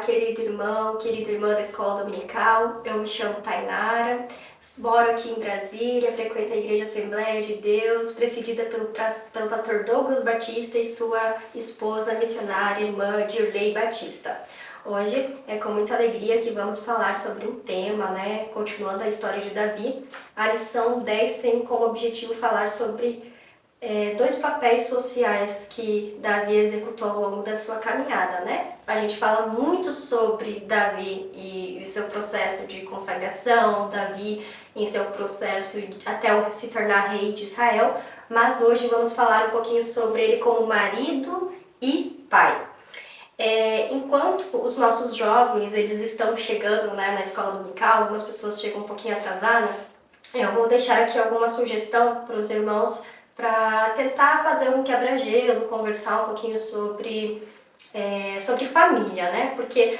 querido irmão, querida irmã da Escola Dominical. Eu me chamo Tainara, moro aqui em Brasília, frequento a Igreja Assembleia de Deus, presidida pelo pastor Douglas Batista e sua esposa missionária, irmã Dirley Batista. Hoje é com muita alegria que vamos falar sobre um tema, continuando a história de Davi. A lição 10 tem como objetivo falar sobre dois papéis sociais que Davi executou ao longo da sua caminhada, A gente fala muito sobre Davi e o seu processo de consagração, Davi em seu processo até se tornar rei de Israel, mas hoje vamos falar um pouquinho sobre ele como marido e pai. Enquanto os nossos jovens eles estão chegando na escola dominical, algumas pessoas chegam um pouquinho atrasadas, eu vou deixar aqui alguma sugestão para os irmãos para tentar fazer um quebra-gelo, conversar um pouquinho sobre família, Porque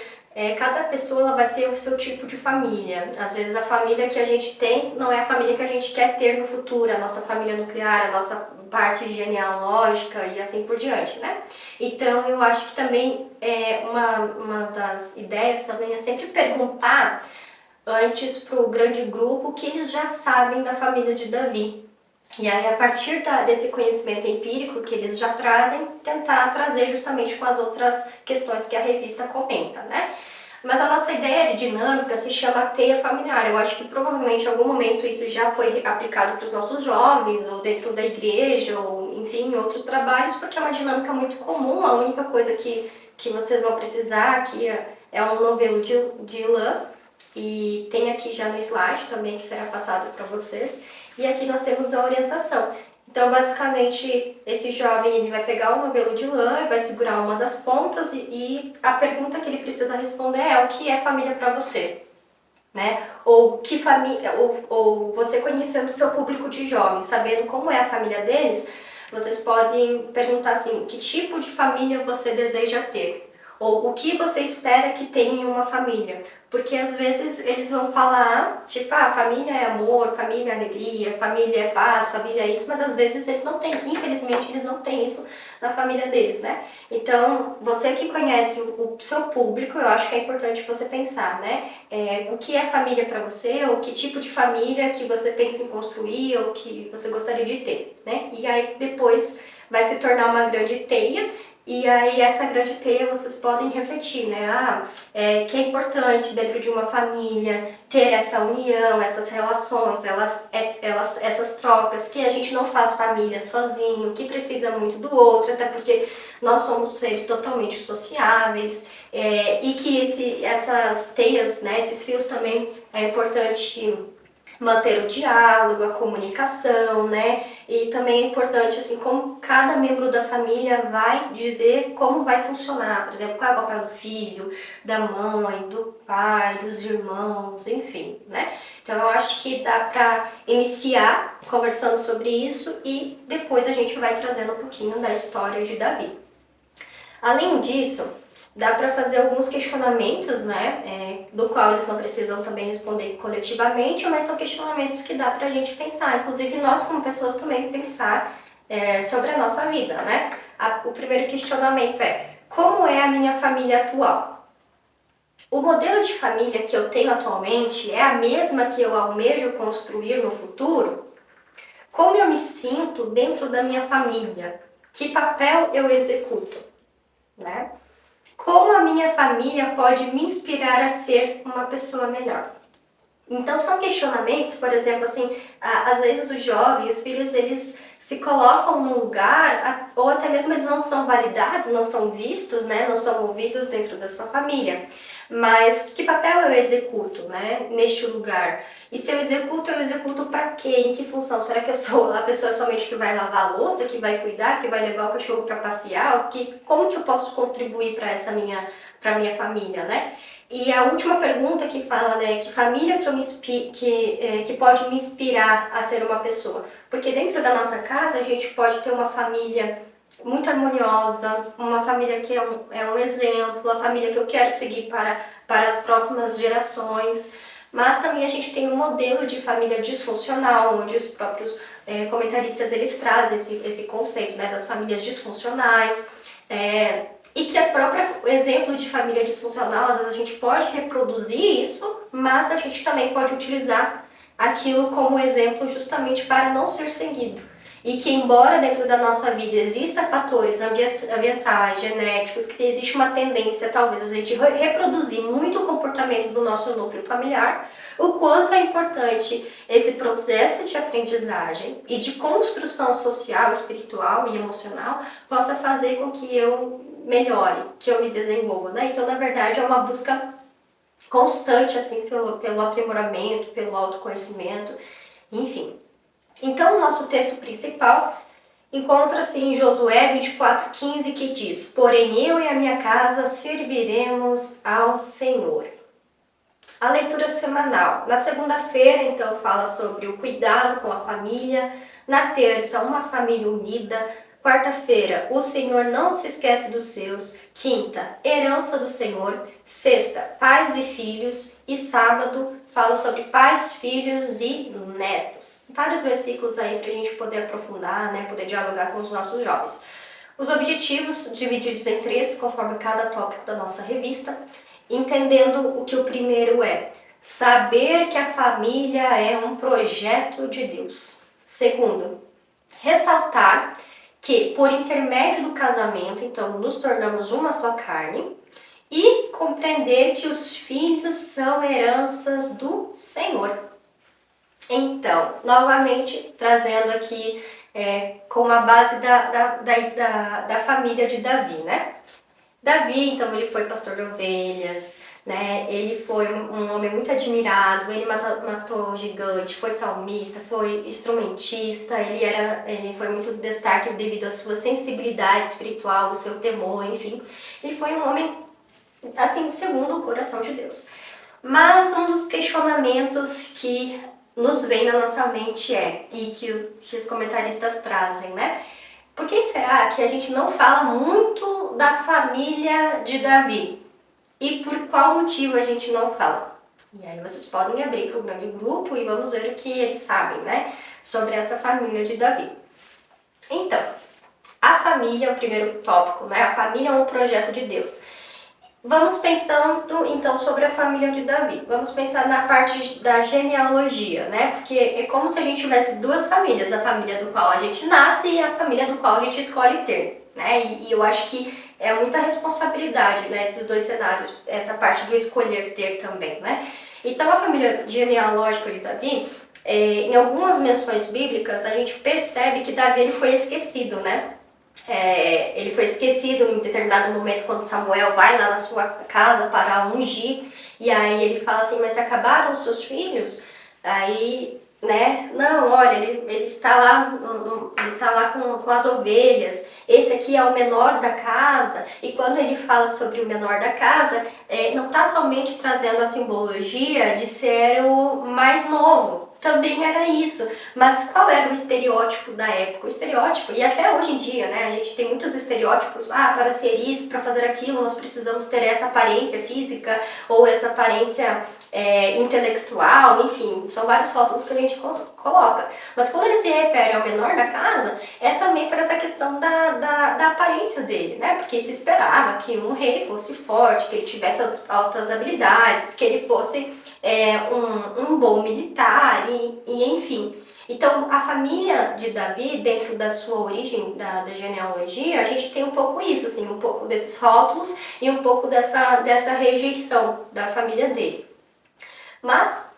cada pessoa ela vai ter o seu tipo de família. Às vezes a família que a gente tem não é a família que a gente quer ter no futuro, a nossa família nuclear, a nossa parte genealógica e assim por diante, Então eu acho que também uma das ideias também é sempre perguntar antes para o grande grupo o que eles já sabem da família de Davi. E aí, a partir desse conhecimento empírico que eles já trazem, tentar trazer justamente com as outras questões que a revista comenta, Mas a nossa ideia de dinâmica se chama teia familiar. Eu acho que provavelmente em algum momento isso já foi aplicado para os nossos jovens, ou dentro da igreja, ou enfim, em outros trabalhos, porque é uma dinâmica muito comum. A única coisa que vocês vão precisar aqui é um novelo de lã, e tem aqui já no slide também que será passado para vocês. E aqui nós temos a orientação. Então, basicamente, esse jovem ele vai pegar o novelo de lã e vai segurar uma das pontas e a pergunta que ele precisa responder é: o que é família para você? Ou que família, ou você conhecendo o seu público de jovens, sabendo como é a família deles, vocês podem perguntar assim: que tipo de família você deseja ter? Ou o que você espera que tenha em uma família? Porque às vezes eles vão falar, tipo, família é amor, família é alegria, família é paz, família é isso, mas às vezes eles não têm, infelizmente eles não têm isso na família deles, Então, você que conhece o seu público, eu acho que é importante você pensar, o que é família para você, ou que tipo de família que você pensa em construir, ou que você gostaria de ter, E aí depois vai se tornar uma grande teia. E aí essa grande teia vocês podem refletir, que é importante dentro de uma família ter essa união, essas relações, essas trocas, que a gente não faz família sozinho, que precisa muito do outro, até porque nós somos seres totalmente sociáveis, e que essas teias, esses fios também é importante manter o diálogo, a comunicação, E também é importante, assim, como cada membro da família vai dizer como vai funcionar. Por exemplo, qual é o papel do filho, da mãe, do pai, dos irmãos, enfim, Então eu acho que dá para iniciar conversando sobre isso e depois a gente vai trazendo um pouquinho da história de Davi. Além disso, dá para fazer alguns questionamentos, do qual eles não precisam também responder coletivamente, mas são questionamentos que dá para a gente pensar, inclusive nós como pessoas também pensar sobre a nossa vida, O primeiro questionamento é: como é a minha família atual? O modelo de família que eu tenho atualmente é a mesma que eu almejo construir no futuro? Como eu me sinto dentro da minha família? Que papel eu executo? Como a minha família pode me inspirar a ser uma pessoa melhor? Então são questionamentos, por exemplo, assim, às vezes os jovens, os filhos, eles se colocam num lugar, ou até mesmo eles não são validados, não são vistos, não são ouvidos dentro da sua família. Mas que papel eu executo, neste lugar? E se eu executo para quê? Em que função? Será que eu sou a pessoa somente que vai lavar a louça, que vai cuidar, que vai levar o cachorro para passear? Como que eu posso contribuir para minha família, E a última pergunta que fala, que família que pode me inspirar a ser uma pessoa? Porque dentro da nossa casa a gente pode ter uma família muito harmoniosa, uma família que é um exemplo, a família que eu quero seguir para as próximas gerações. Mas também a gente tem um modelo de família disfuncional, onde os próprios comentaristas eles trazem esse conceito das famílias disfuncionais. e que o exemplo de família disfuncional, às vezes a gente pode reproduzir isso, mas a gente também pode utilizar aquilo como exemplo justamente para não ser seguido. E que embora dentro da nossa vida exista fatores ambientais, genéticos, que existe uma tendência talvez a gente reproduzir muito o comportamento do nosso núcleo familiar, o quanto é importante esse processo de aprendizagem e de construção social, espiritual e emocional possa fazer com que eu melhore, que eu me desenvolva, né? Então, na verdade, é uma busca constante, assim, pelo aprimoramento, pelo autoconhecimento, enfim. Então, o nosso texto principal encontra-se em Josué 24:15, que diz: Porém, eu e a minha casa serviremos ao Senhor. A leitura semanal. Na segunda-feira, então, fala sobre o cuidado com a família. Na terça, uma família unida. Quarta-feira, o Senhor não se esquece dos seus. Quinta, herança do Senhor. Sexta, pais e filhos. E sábado, fala sobre pais, filhos e netos. Vários versículos aí para a gente poder aprofundar, né, poder dialogar com os nossos jovens. Os objetivos divididos em 3, conforme cada tópico da nossa revista, entendendo o que o primeiro é saber que a família é um projeto de Deus. Segundo, ressaltar que por intermédio do casamento, então, nos tornamos uma só carne, e compreender que os filhos são heranças do Senhor. Então, novamente, trazendo aqui com a base da família de Davi, né? Davi, então, ele foi pastor de ovelhas, né? Ele foi um homem muito admirado, ele matou gigante, foi salmista, foi instrumentista, ele foi muito destaque devido à sua sensibilidade espiritual, o seu temor, enfim. Ele foi um homem, assim, segundo o coração de Deus. Mas um dos questionamentos que nos vem na nossa mente e que os comentaristas trazem, né? Por que será que a gente não fala muito da família de Davi? E por qual motivo a gente não fala? E aí vocês podem abrir para o grande grupo e vamos ver o que eles sabem, né? Sobre essa família de Davi. Então, a família é o primeiro tópico, né? A família é um projeto de Deus. Vamos pensando então sobre a família de Davi. Vamos pensar na parte da genealogia, né? Porque é como se a gente tivesse duas famílias, a família do qual a gente nasce e a família do qual a gente escolhe ter, né? E eu acho que é muita responsabilidade, né? Esses dois cenários, essa parte do escolher ter também, né? Então a família genealógica de Davi, em algumas menções bíblicas, a gente percebe que Davi ele foi esquecido, né? Ele foi esquecido em determinado momento quando Samuel vai lá na sua casa para ungir, e aí ele fala assim, mas se acabaram os seus filhos? Aí, né, não, olha, ele está lá, ele está lá com as ovelhas, esse aqui é o menor da casa, e quando ele fala sobre o menor da casa, não está somente trazendo a simbologia de ser o mais novo, também era isso, mas qual era o estereótipo da época? O estereótipo, e até hoje em dia, né, a gente tem muitos estereótipos, para ser isso, para fazer aquilo, nós precisamos ter essa aparência física ou essa aparência intelectual, enfim, são vários rótulos que a gente coloca. Mas quando ele se refere ao menor da casa, é também para essa questão da aparência dele, né, porque se esperava que um rei fosse forte, que ele tivesse altas habilidades, que ele fosse um bom militar e enfim. Então, a família de Davi, dentro da sua origem, da genealogia, a gente tem um pouco isso, assim, um pouco desses rótulos e um pouco dessa rejeição da família dele. Mas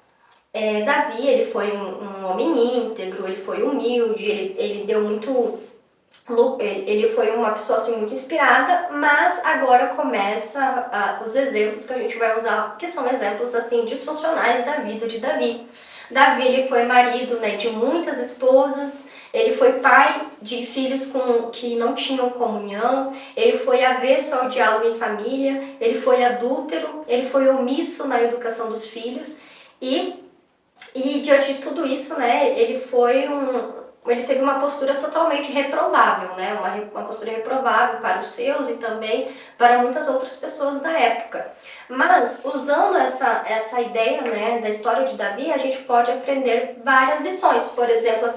Davi, ele foi um homem íntegro, ele foi humilde, ele deu muito... Ele foi uma pessoa assim, muito inspirada, mas agora começa os exemplos que a gente vai usar, que são exemplos assim disfuncionais da vida de Davi. Davi, ele foi marido, né, de muitas esposas, ele foi pai de filhos que não tinham comunhão, ele foi avesso ao diálogo em família, ele foi adúltero, ele foi omisso na educação dos filhos e diante de tudo isso, né, ele teve uma postura totalmente reprovável, né? Uma postura reprovável para os seus e também para muitas outras pessoas da época. Mas, usando essa ideia, né, da história de Davi, a gente pode aprender várias lições. Por exemplo,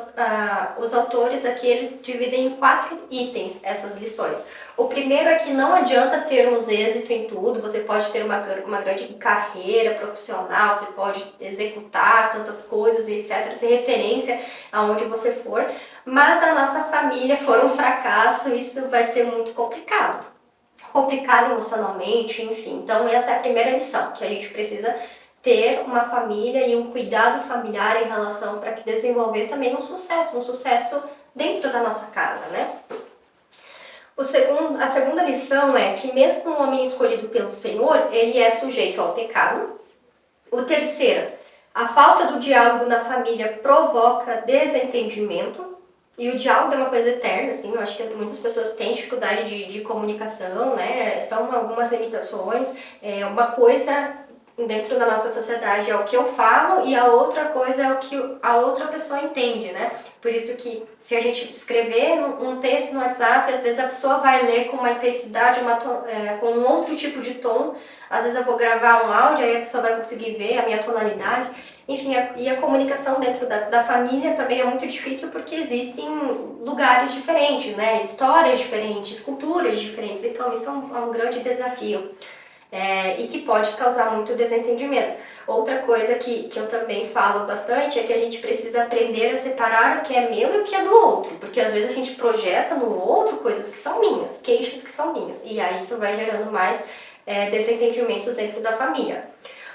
os autores aqui, eles dividem em 4 itens essas lições. O primeiro é que não adianta termos êxito em tudo, você pode ter uma grande carreira profissional, você pode executar tantas coisas e etc, sem referência aonde você for, mas a nossa família for um fracasso, isso vai ser muito complicado emocionalmente, enfim. Então essa é a primeira lição, que a gente precisa ter uma família e um cuidado familiar em relação para que desenvolver também um sucesso dentro da nossa casa, né? A segunda lição é que mesmo um homem escolhido pelo Senhor, ele é sujeito ao pecado. O terceiro, a falta do diálogo na família provoca desentendimento. E o diálogo é uma coisa eterna, assim, eu acho que muitas pessoas têm dificuldade de comunicação, né? São algumas limitações. Uma coisa dentro da nossa sociedade é o que eu falo e a outra coisa é o que a outra pessoa entende, né? Por isso que se a gente escrever um texto no WhatsApp, às vezes a pessoa vai ler com uma intensidade, com um outro tipo de tom. Às vezes eu vou gravar um áudio, aí a pessoa vai conseguir ver a minha tonalidade. Enfim, e a comunicação dentro da família também é muito difícil porque existem lugares diferentes, né? Histórias diferentes, culturas diferentes, então isso é um grande desafio. E que pode causar muito desentendimento. Outra coisa que eu também falo bastante é que a gente precisa aprender a separar o que é meu e o que é do outro, porque às vezes a gente projeta no outro coisas que são minhas, queixas que são minhas, e aí isso vai gerando mais desentendimentos dentro da família.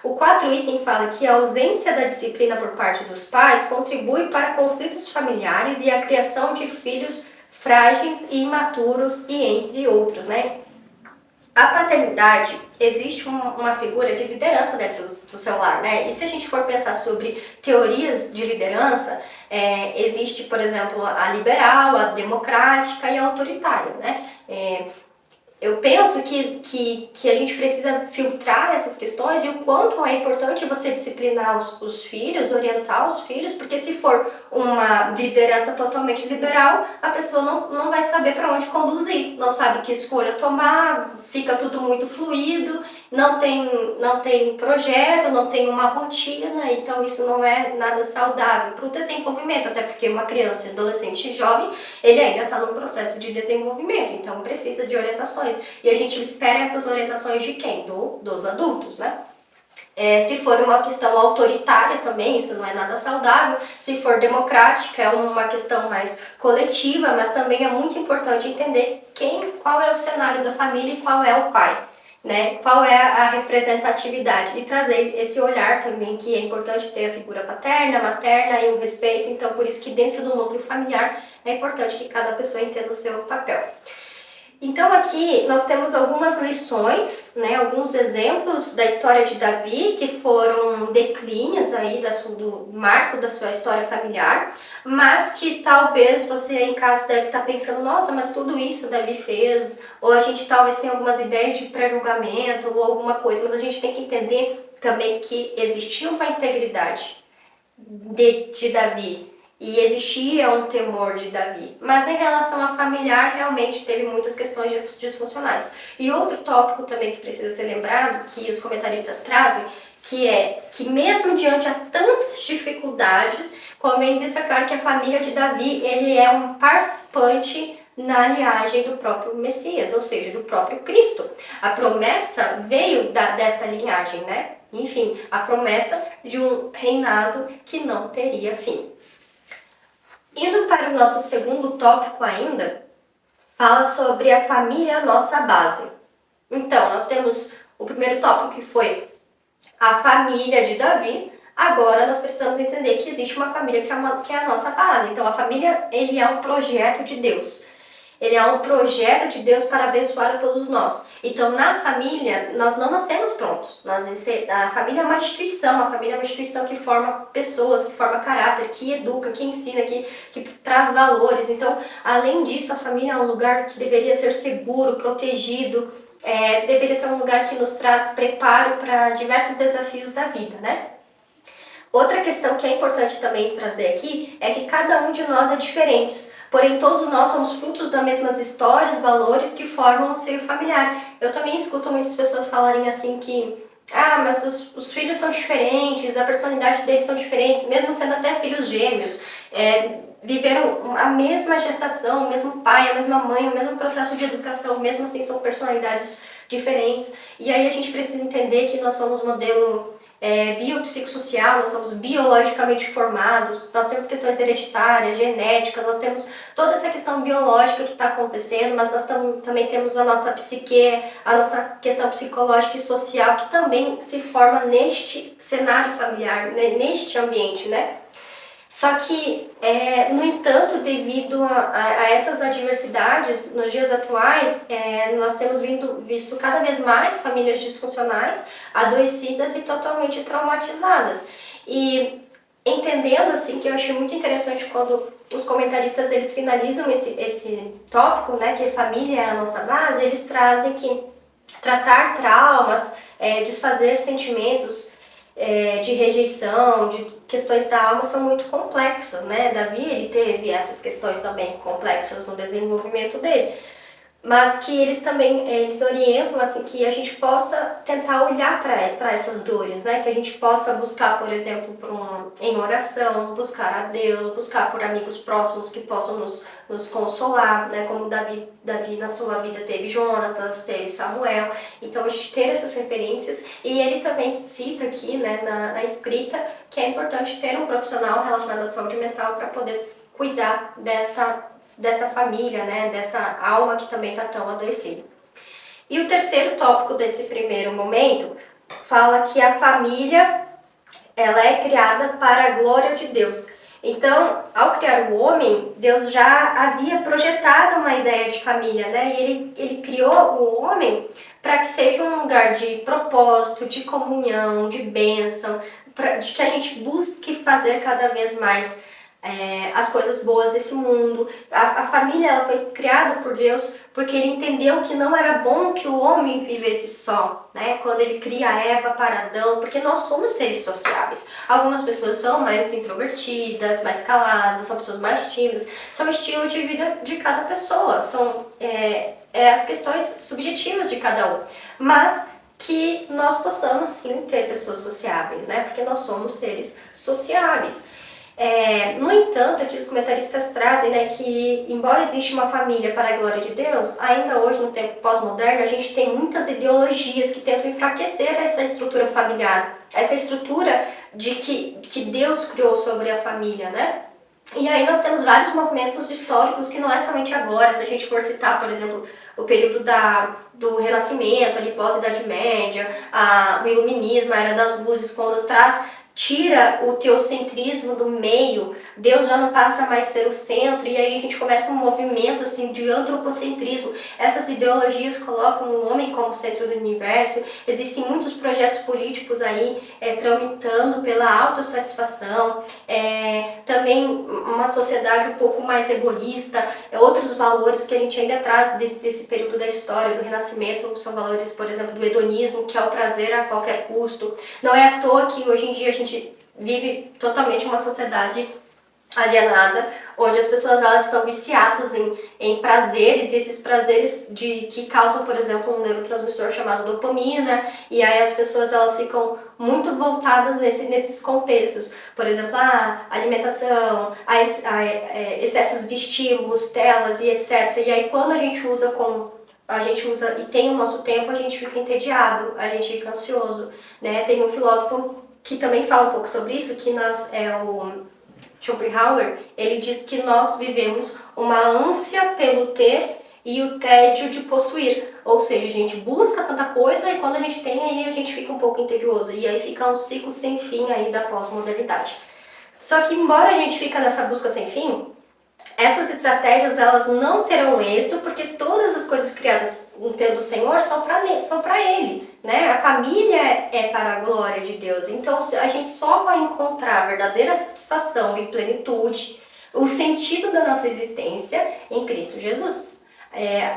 O 4 item fala que a ausência da disciplina por parte dos pais contribui para conflitos familiares e a criação de filhos frágeis e imaturos, e entre outros, né? A paternidade, existe uma figura de liderança dentro do seu lar, né? E se a gente for pensar sobre teorias de liderança, existe, por exemplo, a liberal, a democrática e a autoritária, né? Eu penso que a gente precisa filtrar essas questões e o quanto é importante você disciplinar os filhos, orientar os filhos, porque se for uma liderança totalmente liberal, a pessoa não vai saber para onde conduzir, não sabe que escolha tomar, fica tudo muito fluido, não tem projeto, não tem uma rotina, então isso não é nada saudável para o desenvolvimento, até porque uma criança, adolescente jovem, ele ainda está num processo de desenvolvimento, então precisa de orientações. E a gente espera essas orientações de quem? Dos adultos, né? Se for uma questão autoritária também, isso não é nada saudável. Se for democrática, é uma questão mais coletiva, mas também é muito importante entender qual é o cenário da família e qual é o pai, né? Qual é a representatividade e trazer esse olhar também, que é importante ter a figura paterna, materna e o respeito. Então, por isso que dentro do núcleo familiar é importante que cada pessoa entenda o seu papel. Então aqui nós temos algumas lições, né, alguns exemplos da história de Davi, que foram declínios aí do marco da sua história familiar, mas que talvez você em casa deve estar pensando, nossa, mas tudo isso Davi fez, ou a gente talvez tenha algumas ideias de pré-julgamento ou alguma coisa, mas a gente tem que entender também que existia uma integridade de Davi, e existia um temor de Davi. Mas em relação a familiar, realmente teve muitas questões disfuncionais. E outro tópico também que precisa ser lembrado, que os comentaristas trazem, que é que mesmo diante a tantas dificuldades, convém destacar que a família de Davi, ele é um participante na linhagem do próprio Messias, ou seja, do próprio Cristo. A promessa veio desta linhagem, né? Enfim, a promessa de um reinado que não teria fim. Indo para o nosso segundo tópico ainda, fala sobre a família, nossa base. Então, nós temos o primeiro tópico que foi a família de Davi. Agora nós precisamos entender que existe uma família que é a nossa base. Então, a família, ele é um projeto de Deus. Ele é um projeto de Deus para abençoar a todos nós. Então, na família, nós não nascemos prontos. A família é uma instituição, a família é uma instituição que forma pessoas, que forma caráter, que educa, que ensina, que traz valores. Então, além disso, a família é um lugar que deveria ser seguro, protegido, deveria ser um lugar que nos traz preparo para diversos desafios da vida, né? Outra questão que é importante também trazer aqui é que cada um de nós é diferente, porém todos nós somos frutos das mesmas histórias, valores que formam o seio familiar. Eu também escuto muitas pessoas falarem assim que mas os filhos são diferentes, a personalidade deles são diferentes, mesmo sendo até filhos gêmeos, viveram a mesma gestação, o mesmo pai, a mesma mãe, o mesmo processo de educação, mesmo assim são personalidades diferentes. E aí a gente precisa entender que nós somos modelo biopsicossocial, nós somos biologicamente formados, nós temos questões hereditárias, genéticas, nós temos toda essa questão biológica que está acontecendo, mas nós também temos a nossa psique, a nossa questão psicológica e social que também se forma neste cenário familiar, neste ambiente, né? Só que, no entanto, devido a essas adversidades, nos dias atuais, nós temos visto cada vez mais famílias disfuncionais, adoecidas e totalmente traumatizadas. E entendendo, assim, que eu achei muito interessante quando os comentaristas eles finalizam esse tópico, né, que a família é a nossa base, eles trazem que tratar traumas, desfazer sentimentos de rejeição, de questões da alma são muito complexas, né? Davi, ele teve essas questões também complexas no desenvolvimento dele, mas que eles também, eles orientam assim que a gente possa tentar olhar para essas dores, né? Que a gente possa buscar, por exemplo, em oração, buscar a Deus, buscar por amigos próximos que possam nos consolar, né? Como Davi na sua vida teve Jonatas, teve Samuel. Então a gente ter essas referências, e ele também cita aqui, né, na escrita, que é importante ter um profissional relacionado à saúde mental para poder cuidar dessa família, né, dessa alma que também está tão adoecida. E o terceiro tópico desse primeiro momento fala que a família ela é criada para a glória de Deus. Então, ao criar o homem, Deus já havia projetado uma ideia de família, né? E ele criou o homem para que seja um lugar de propósito, de comunhão, de bênção, de que a gente busque fazer cada vez mais as coisas boas desse mundo. A família ela foi criada por Deus porque ele entendeu que não era bom que o homem vivesse só, né? Quando ele cria Eva para Adão, porque nós somos seres sociáveis. Algumas pessoas são mais introvertidas, mais caladas, são pessoas mais tímidas, são o estilo de vida de cada pessoa, são as questões subjetivas de cada um, mas que nós possamos sim ter pessoas sociáveis, né? Porque nós somos seres sociáveis. No entanto, aqui os comentaristas trazem, né, que embora exista uma família para a glória de Deus, ainda hoje, no tempo pós-moderno, a gente tem muitas ideologias que tentam enfraquecer essa estrutura familiar, essa estrutura que Deus criou sobre a família, né? E aí nós temos vários movimentos históricos que não é somente agora, se a gente for citar, por exemplo, o período do Renascimento, ali pós-Idade Média, o Iluminismo, a Era das Luzes, quando tira o teocentrismo do meio, Deus já não passa mais a ser o centro, e aí a gente começa um movimento assim de antropocentrismo. Essas ideologias colocam o homem como centro do universo. Existem muitos projetos políticos aí tramitando pela autossatisfação, também uma sociedade um pouco mais egoísta, outros valores que a gente ainda traz desse período da história, do Renascimento, são valores, por exemplo, do hedonismo, que é o prazer a qualquer custo. Não é à toa que hoje em dia a gente vive totalmente uma sociedade alienada, onde as pessoas elas estão viciadas em prazeres, e esses prazeres que causam, por exemplo, um neurotransmissor chamado dopamina, e aí as pessoas elas ficam muito voltadas nesses contextos, por exemplo, a alimentação, excessos de estímulos, telas e etc. E aí quando a gente usa e tem o nosso tempo, a gente fica entediado, a gente fica ansioso, né? Tem um filósofo que também fala um pouco sobre isso, que o Schopenhauer, ele diz que nós vivemos uma ânsia pelo ter e o tédio de possuir. Ou seja, a gente busca tanta coisa e quando a gente tem, aí a gente fica um pouco entedioso. E aí fica um ciclo sem fim aí da pós-modernidade. Só que embora a gente fique nessa busca sem fim, essas estratégias elas não terão êxito, porque todas as coisas criadas pelo Senhor são para Ele, né? A família é para a glória de Deus. Então a gente só vai encontrar a verdadeira satisfação e plenitude, o sentido da nossa existência em Cristo Jesus.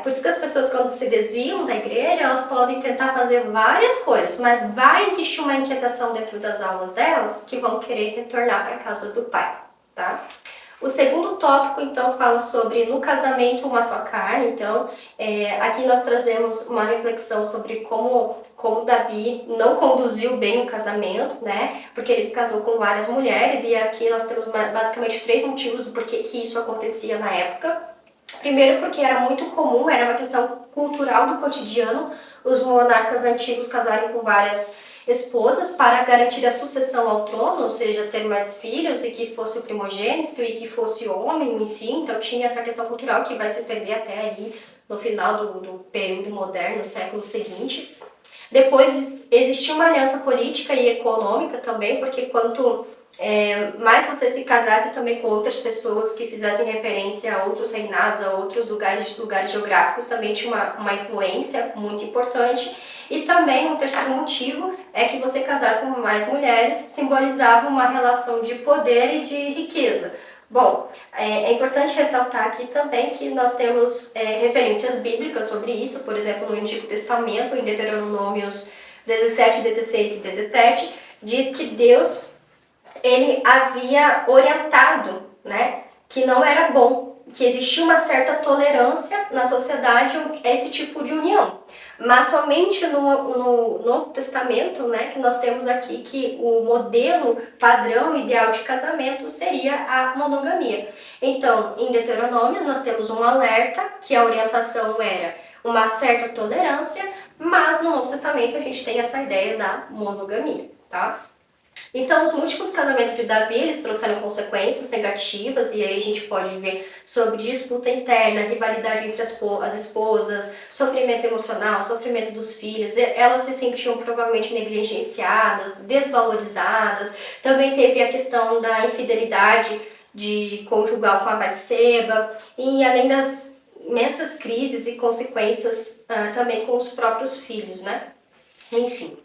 Por isso que as pessoas, quando se desviam da igreja, elas podem tentar fazer várias coisas, mas vai existir uma inquietação dentro das almas delas que vão querer retornar para a casa do Pai, tá? O segundo tópico, então, fala sobre no casamento uma só carne. Então, aqui nós trazemos uma reflexão sobre como Davi não conduziu bem o casamento, né? Porque ele casou com várias mulheres, e aqui nós temos basicamente 3 motivos do porquê que isso acontecia na época. Primeiro, porque era muito comum, era uma questão cultural do cotidiano, os monarcas antigos casarem com várias esposas para garantir a sucessão ao trono, ou seja, ter mais filhos e que fosse o primogênito e que fosse homem, enfim. Então tinha essa questão cultural que vai se estender até ali no final do período moderno, séculos seguintes. Depois existia uma aliança política e econômica também, porque quanto mais você se casasse também com outras pessoas que fizessem referência a outros reinados, a outros lugares geográficos, também tinha uma influência muito importante. E também um terceiro motivo é que você casar com mais mulheres simbolizava uma relação de poder e de riqueza. Bom, é importante ressaltar aqui também que nós temos referências bíblicas sobre isso, por exemplo, no Antigo Testamento, em Deuteronômios 17, 16 e 17, diz que Deus ele havia orientado, né, que não era bom, que existia uma certa tolerância na sociedade a esse tipo de união. Mas somente no Novo Testamento, né, que nós temos aqui que o modelo padrão ideal de casamento seria a monogamia. Então, em Deuteronômio, nós temos um alerta que a orientação era uma certa tolerância, mas no Novo Testamento a gente tem essa ideia da monogamia, tá? Então, os múltiplos casamentos de Davi, eles trouxeram consequências negativas, e aí a gente pode ver sobre disputa interna, rivalidade entre as esposas, sofrimento emocional, sofrimento dos filhos. Elas se sentiam provavelmente negligenciadas, desvalorizadas. Também teve a questão da infidelidade de conjugal com a Batseba, e além das imensas crises e consequências também com os próprios filhos, né? Enfim.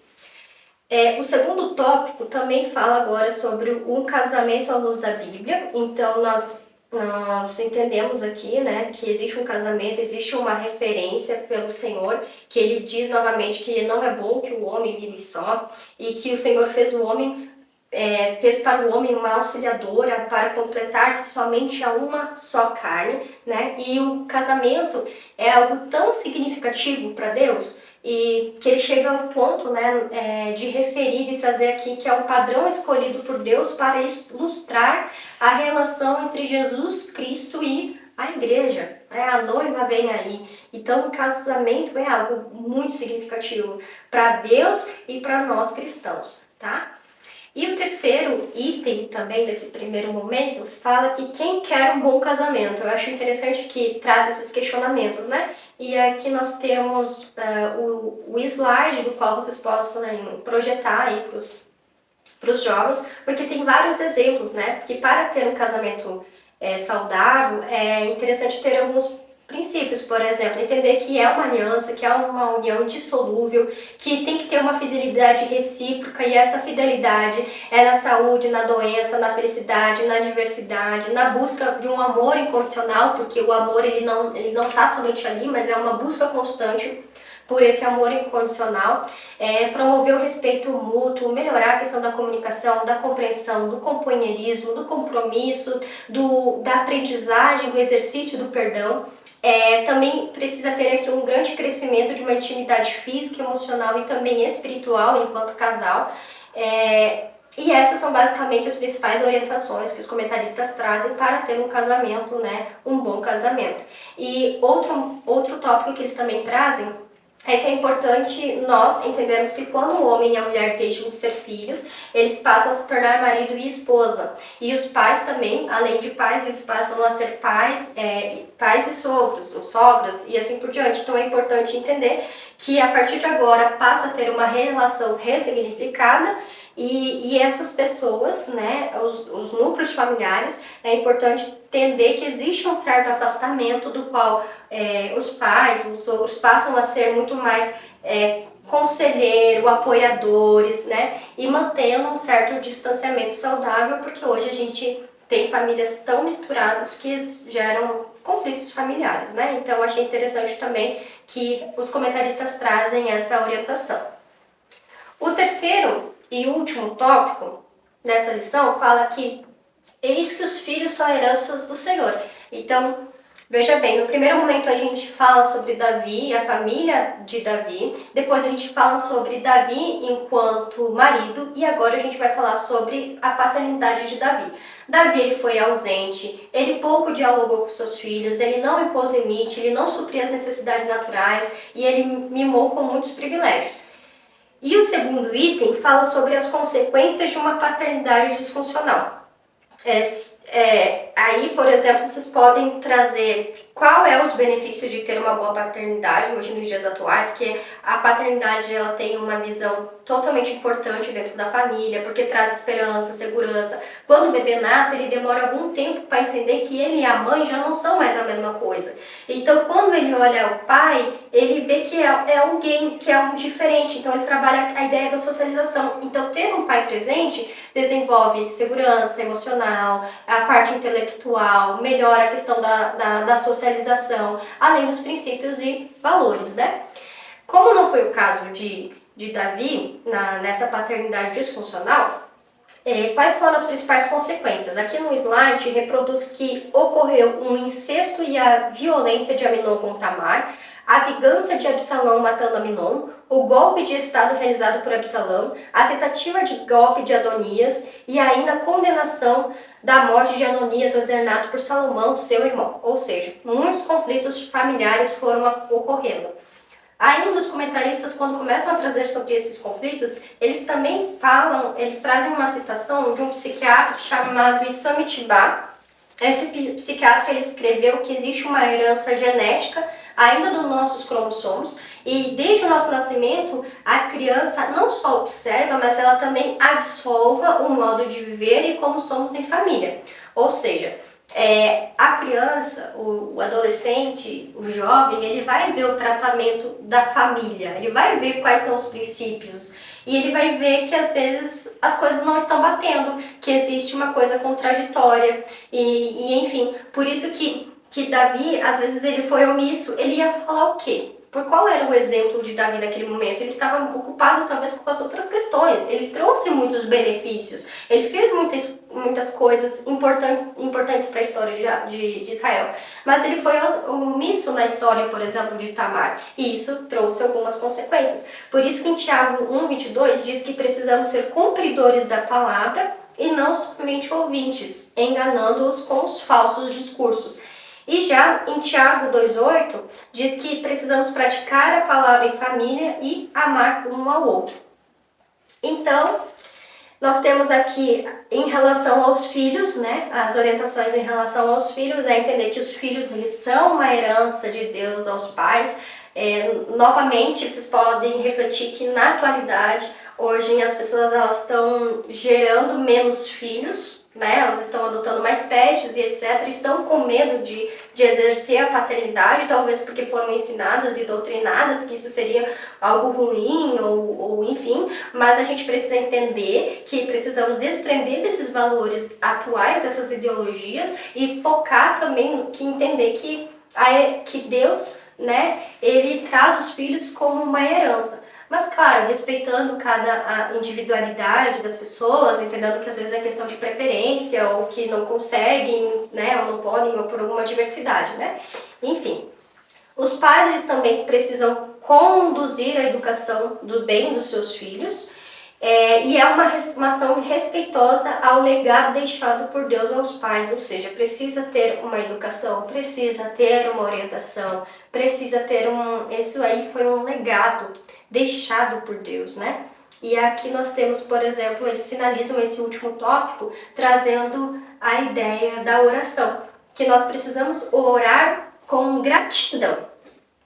O segundo tópico também fala agora sobre um casamento à luz da Bíblia. Então, nós entendemos aqui, né, que existe um casamento, existe uma referência pelo Senhor, que ele diz novamente que não é bom que o homem vive só, e que o Senhor fez o homem, fez para o homem uma auxiliadora para completar-se somente a uma só carne, né? E o casamento é algo tão significativo para Deus, e que ele chega ao ponto, né, de referir e trazer aqui que é um padrão escolhido por Deus para ilustrar a relação entre Jesus Cristo e a igreja. A noiva vem aí. Então o casamento é algo muito significativo para Deus e para nós cristãos, tá? E o terceiro item também desse primeiro momento fala que quem quer um bom casamento. Eu acho interessante que traz esses questionamentos, né? E aqui nós temos o slide do qual vocês possam projetar aí para os jovens, porque tem vários exemplos, né? Que para ter um casamento saudável é interessante ter alguns princípios, por exemplo, entender que é uma aliança, que é uma união indissolúvel, que tem que ter uma fidelidade recíproca, e essa fidelidade é na saúde, na doença, na felicidade, na diversidade, na busca de um amor incondicional, porque o amor ele não está somente ali, mas é uma busca constante por esse amor incondicional, promover o respeito mútuo, melhorar a questão da comunicação, da compreensão, do companheirismo, do compromisso, da aprendizagem, do exercício do perdão. Também precisa ter aqui um grande crescimento de uma intimidade física, emocional e também espiritual enquanto casal. E essas são basicamente as principais orientações que os comentaristas trazem para ter um casamento, né, um bom casamento. E outro tópico que eles também trazem é que é importante nós entendermos que quando o homem e a mulher deixam de ser filhos, eles passam a se tornar marido e esposa. E os pais também, além de pais, eles passam a ser pais e sogros, ou sogras, e assim por diante. Então é importante entender que a partir de agora passa a ter uma relação ressignificada, e essas pessoas, né, os núcleos familiares, é importante entender que existe um certo afastamento do qual os pais, os sogros passam a ser muito mais conselheiro, apoiadores, né, e mantendo um certo distanciamento saudável, porque hoje a gente tem famílias tão misturadas que geram conflitos familiares, né? Então achei interessante também que os comentaristas trazem essa orientação. O terceiro e último tópico dessa lição fala que eis que os filhos são heranças do Senhor. Então, veja bem, no primeiro momento a gente fala sobre Davi e a família de Davi, depois a gente fala sobre Davi enquanto marido e agora a gente vai falar sobre a paternidade de Davi. Davi ele foi ausente, ele pouco dialogou com seus filhos, ele não impôs limite, ele não supria as necessidades naturais e ele mimou com muitos privilégios. E o segundo item fala sobre as consequências de uma paternidade disfuncional. Aí, por exemplo, vocês podem trazer qual é os benefícios de ter uma boa paternidade hoje nos dias atuais, que a paternidade ela tem uma visão totalmente importante dentro da família, porque traz esperança, segurança. Quando o bebê nasce, ele demora algum tempo para entender que ele e a mãe já não são mais a mesma coisa. Então, quando ele olha o pai, ele vê que é alguém, que é um diferente. Então, ele trabalha a ideia da socialização. Então, ter um pai presente desenvolve segurança emocional, a parte intelectual, melhora a questão da socialização, além dos princípios e valores, né? Como não foi o caso de Davi nessa paternidade disfuncional, quais foram as principais consequências? Aqui no slide reproduz que ocorreu um incesto e a violência de Aminon com Tamar, a vingança de Absalão matando Aminon, o golpe de estado realizado por Absalão, a tentativa de golpe de Adonias e ainda a condenação da morte de Adonias ordenado por Salomão, seu irmão. Ou seja, muitos conflitos familiares foram ocorrendo. Ainda os comentaristas, quando começam a trazer sobre esses conflitos, eles também trazem uma citação de um psiquiatra chamado Issam Itibar. Esse psiquiatra ele escreveu que existe uma herança genética ainda dos nossos cromossomos e desde o nosso nascimento a criança não só observa, mas ela também absorva o modo de viver e como somos em família. Ou seja, a criança, o adolescente, o jovem, ele vai ver o tratamento da família, ele vai ver quais são os princípios e ele vai ver que às vezes as coisas não estão batendo, que existe uma coisa contraditória e enfim, por isso que Davi, às vezes ele foi omisso, ele ia falar o quê? Por qual era o exemplo de Davi naquele momento? Ele estava ocupado talvez com as outras questões, ele trouxe muitos benefícios, ele fez muitas coisas importantes para a história de Israel, mas ele foi omisso na história, por exemplo, de Tamar, e isso trouxe algumas consequências. Por isso que em Tiago 1:22 diz que precisamos ser cumpridores da palavra e não somente ouvintes, enganando-os com os falsos discursos. E já em Tiago 2:8 diz que precisamos praticar a palavra em família e amar um ao outro. Então, nós temos aqui em relação aos filhos, né? As orientações em relação aos filhos é entender que os filhos eles são uma herança de Deus aos pais. Novamente, vocês podem refletir que na atualidade, hoje as pessoas elas estão gerando menos filhos, né? Elas estão adotando mais pets e etc. Estão com medo de exercer a paternidade, talvez porque foram ensinadas e doutrinadas que isso seria algo ruim ou enfim, mas a gente precisa entender que precisamos desprender desses valores atuais, dessas ideologias e focar também que entender que Deus, né, ele traz os filhos como uma herança. Mas, claro, respeitando cada individualidade das pessoas, entendendo que às vezes é questão de preferência, ou que não conseguem, né, ou não podem, ou por alguma diversidade, né? Enfim, os pais, eles também precisam conduzir a educação do bem dos seus filhos, e é uma ação respeitosa ao legado deixado por Deus aos pais, ou seja, precisa ter uma educação, precisa ter uma orientação, precisa ter isso aí foi um legado deixado por Deus, né? E aqui nós temos, por exemplo, eles finalizam esse último tópico trazendo a ideia da oração, que nós precisamos orar com gratidão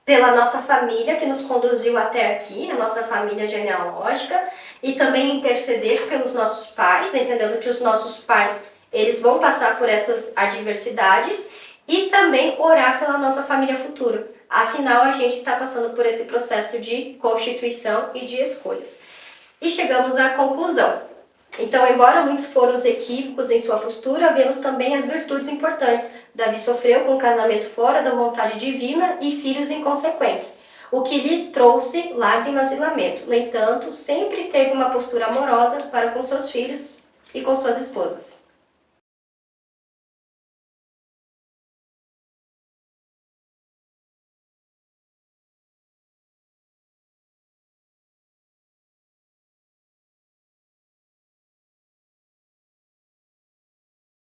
pela nossa família que nos conduziu até aqui, a nossa família genealógica, e também interceder pelos nossos pais, entendendo que os nossos pais eles vão passar por essas adversidades, e também orar pela nossa família futura. Afinal, a gente está passando por esse processo de constituição e de escolhas. E chegamos à conclusão. Então, embora muitos foram os equívocos em sua postura, vemos também as virtudes importantes. Davi sofreu com um casamento fora da vontade divina e filhos inconsequentes, o que lhe trouxe lágrimas e lamento. No entanto, sempre teve uma postura amorosa para com seus filhos e com suas esposas.